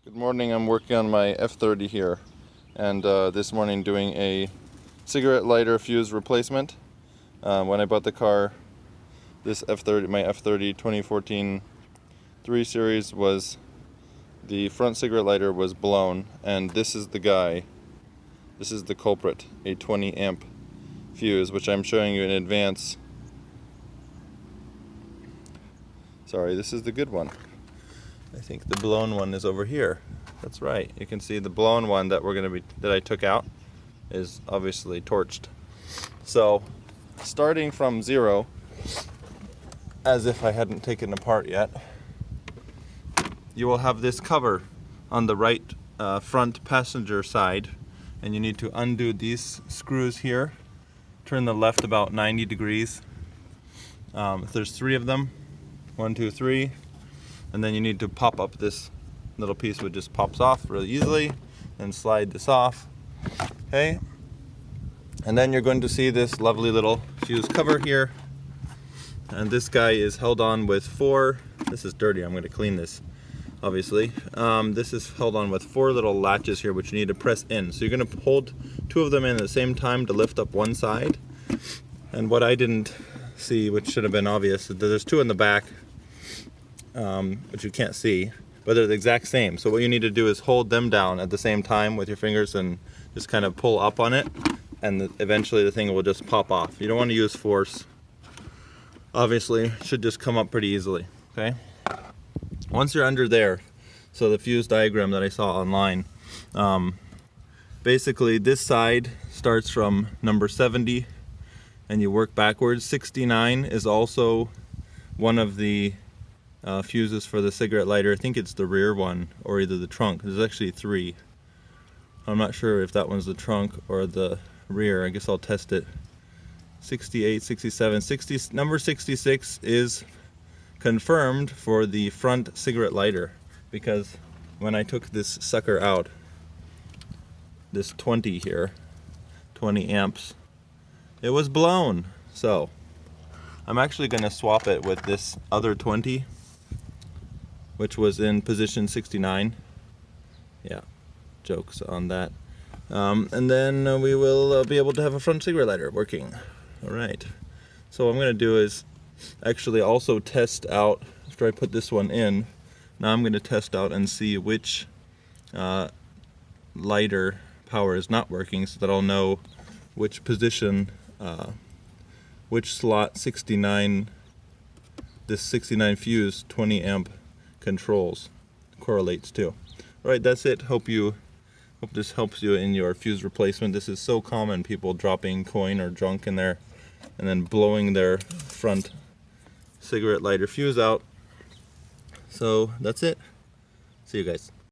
Good morning. I'm working on my F30 here, and this morning doing a cigarette lighter fuse replacement. When I bought the car, this F30, my F30 2014 3 Series, was the front cigarette lighter was blown, and this is the guy. This is the culprit, a 20 amp fuse, which I'm showing you in advance. Sorry, this is the good one. I think the blown one is over here. That's right. You can see the blown one that I took out is obviously torched. So, starting from zero, as if I hadn't taken it apart yet, you will have this cover on the right front passenger side, and you need to undo these screws here. Turn the left about 90 degrees. There's 3 of them. 1, 2, 3. And then you need to pop up this little piece, which just pops off really easily, and slide this off. Okay, and then you're going to see this lovely little fuse cover here, and this guy is held on with 4. This is dirty. I'm going to clean this, obviously. This is held on with 4 little latches here, which you need to press in. So you're going to hold 2 of them in at the same time to lift up one side. And what I didn't see, which should have been obvious, is that there's 2 in the back, which you can't see, but they're the exact same. So what you need to do is hold them down at the same time with your fingers and just kind of pull up on it, and eventually the thing will just pop off. You don't want to use force. Obviously, it should just come up pretty easily. Okay. Once you're under there, so the fuse diagram that I saw online, basically this side starts from number 70 and you work backwards. 69 is also one of the fuses for the cigarette lighter. I think it's the rear one or either the trunk. There's actually 3. I'm not sure if that one's the trunk or the rear. I guess I'll test it. 68, 67, 60, number 66 is confirmed for the front cigarette lighter, because when I took this sucker out, this 20 here, 20 amps, it was blown. So I'm actually going to swap it with this other 20, which was in position 69. Yeah, jokes on that. And then we will be able to have a front cigarette lighter working. Alright, so what I'm going to do is actually also test out, after I put this one in, now I'm going to test out and see which lighter power is not working, so that I'll know which position, which slot 69, this 69 fuse 20 amp controls correlates to. Alright, that's it. Hope this helps you in your fuse replacement. This is so common, people dropping coin or junk in there and then blowing their front cigarette lighter fuse out. So that's it. See you guys.